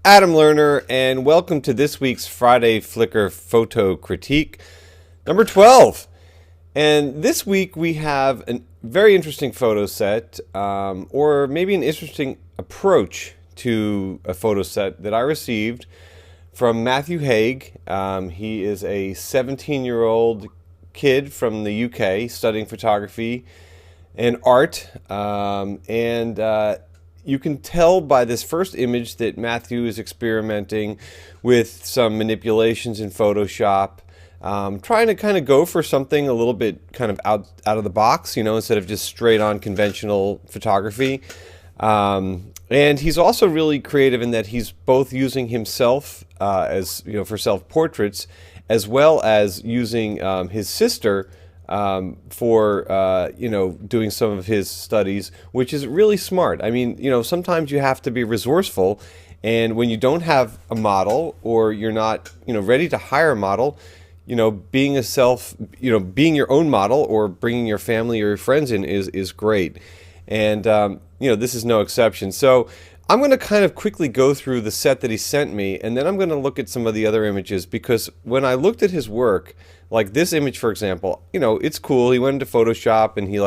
Adam Lerner, and welcome to this week's Friday Flickr Photo Critique, number 12. And this week we have a very interesting photo set, or maybe an interesting approach to a photo set that I received from Matthew Haig. He is a 17-year-old kid from the UK studying photography and art, you can tell by this first image that Matthew is experimenting with some manipulations in Photoshop, trying to kind of go for something a little bit kind of out of the box, instead of just straight on conventional photography. And he's also really creative in that he's both using himself as for self-portraits, as well as using his sister for doing some of his studies, which is really smart. I mean, sometimes you have to be resourceful, and when you don't have a model or you're not ready to hire a model, being your own model or bringing your family or your friends in is great. And this is no exception. So I'm going to kind of quickly go through the set that he sent me, and then I'm going to look at some of the other images, because when I looked at his work, like this image, for example, it's cool. He went into Photoshop and he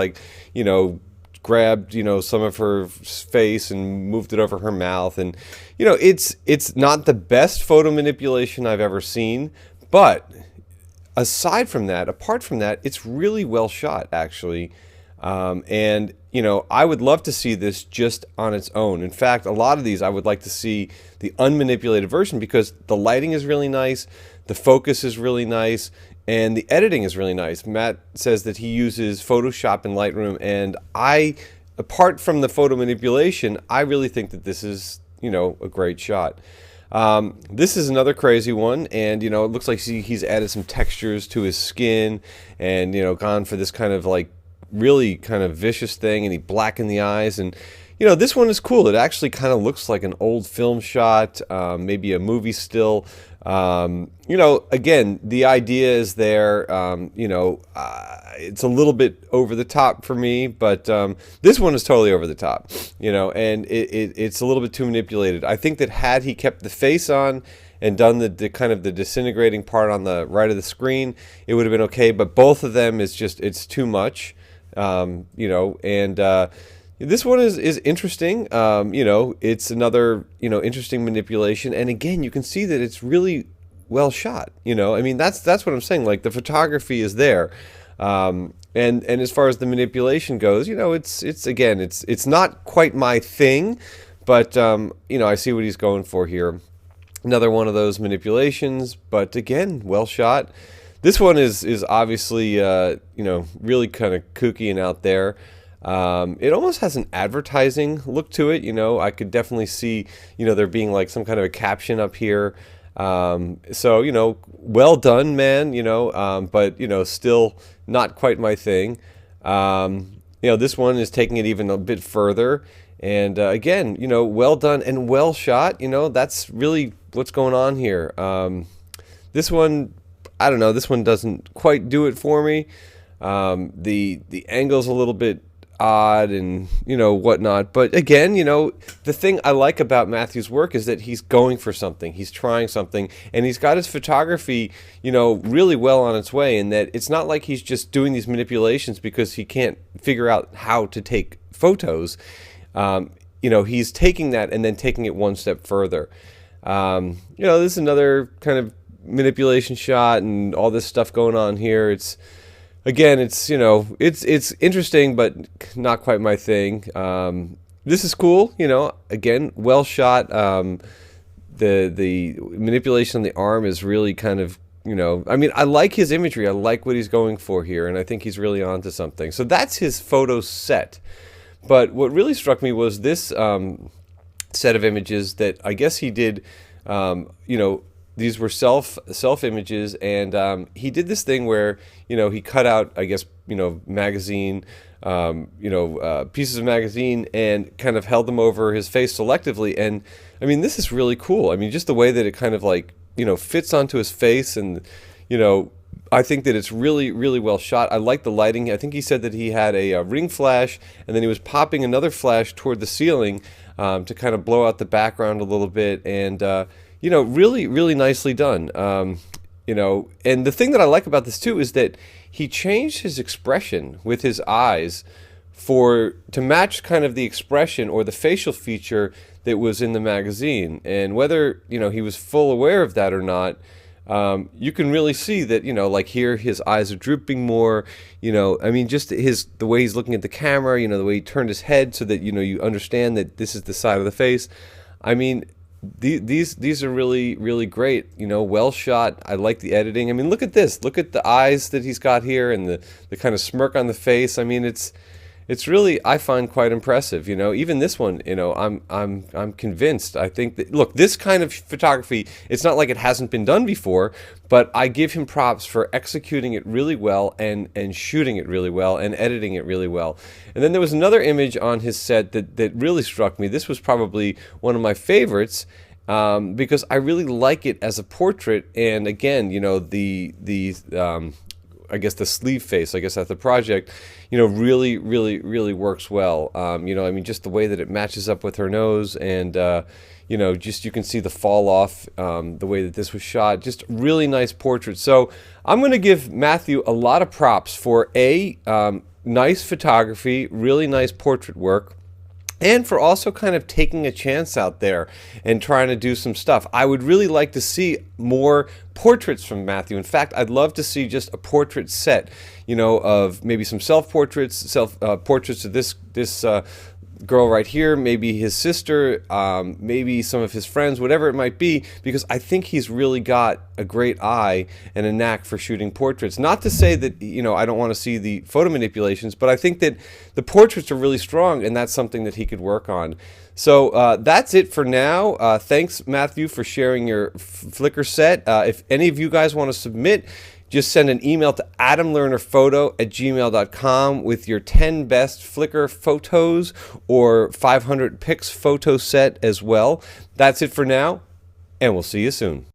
grabbed, some of her face and moved it over her mouth. And, it's not the best photo manipulation I've ever seen. But apart from that, it's really well shot, actually. I would love to see this just on its own. In fact, a lot of these I would like to see the unmanipulated version, because the lighting is really nice, the focus is really nice, and the editing is really nice. Matt says that he uses Photoshop and Lightroom, and apart from the photo manipulation, I really think that this is, a great shot. This is another crazy one, and it looks like he's added some textures to his skin, and gone for this kind of really kind of vicious thing, and he blackened the eyes. And this one is cool. It actually kind of looks like an old film shot, maybe a movie still. Again, the idea is there. It's a little bit over the top for me, but this one is totally over the top, and it's a little bit too manipulated. I think that had he kept the face on and done the kind of the disintegrating part on the right of the screen, it would have been okay. But both of them it's too much. This one is interesting. It's another, interesting manipulation. And again, you can see that it's really well shot. That's what I'm saying. Like, the photography is there. And as far as the manipulation goes, it's not quite my thing, but, I see what he's going for here. Another one of those manipulations, but again, well shot. This one is obviously, really kind of kooky and out there. It almost has an advertising look to it. I could definitely see, there being like some kind of a caption up here. So, well done, man, but, still not quite my thing. This one is taking it even a bit further. And, again, well done and well shot. That's really what's going on here. This one, I don't know, this one doesn't quite do it for me. The angle's a little bit odd and, whatnot. But again, the thing I like about Matthew's work is that he's going for something. He's trying something, and he's got his photography, really well on its way, in that it's not like he's just doing these manipulations because he can't figure out how to take photos. He's taking that and then taking it one step further. This is another kind of manipulation shot and all this stuff going on here. It's interesting, but not quite my thing. This is cool, again, well shot. The manipulation on the arm is really kind of, I like his imagery. I like what he's going for here, and I think he's really onto something. So that's his photo set. But what really struck me was this set of images that I guess he did, these were self images, and he did this thing where he cut out, I guess, magazine, pieces of magazine, and kind of held them over his face selectively. And this is really cool. Just the way that it kind of fits onto his face, and I think that it's really, really well shot. I like the lighting. I think he said that he had a ring flash, and then he was popping another flash toward the ceiling to kind of blow out the background a little bit. And, really, really nicely done. And the thing that I like about this, too, is that he changed his expression with his eyes to match kind of the expression or the facial feature that was in the magazine. And whether, he was full aware of that or not, you can really see that, like here, his eyes are drooping more, just the way he's looking at the camera, the way he turned his head so that, you understand that this is the side of the face. I mean, these are really, really great, well shot. I like the editing. I mean, look at this. Look at the eyes that he's got here and the kind of smirk on the face. I mean, it's really, I find, quite impressive. Even this one, I'm convinced. I think that, look, this kind of photography, it's not like it hasn't been done before, but I give him props for executing it really well and shooting it really well and editing it really well. And then there was another image on his set that really struck me. This was probably one of my favorites. Because I really like it as a portrait, and again, I guess the sleeve face, I guess that's the project, really, really, really works well. Just the way that it matches up with her nose, and just you can see the fall off, the way that this was shot. Just really nice portrait. So I'm going to give Matthew a lot of props for nice photography, really nice portrait work, and for also kind of taking a chance out there and trying to do some stuff. I would really like to see more portraits from Matthew. In fact, I'd love to see just a portrait set, of maybe some self-portraits, portraits of this girl right here, maybe his sister, maybe some of his friends, whatever it might be, because I think he's really got a great eye and a knack for shooting portraits. Not to say that, I don't want to see the photo manipulations, but I think that the portraits are really strong, and that's something that he could work on. So that's it for now. Thanks, Matthew, for sharing your Flickr set. If any of you guys want to submit, just send an email to adamlernerphoto@gmail.com with your 10 best Flickr photos or 500 pics photo set as well. That's it for now, and we'll see you soon.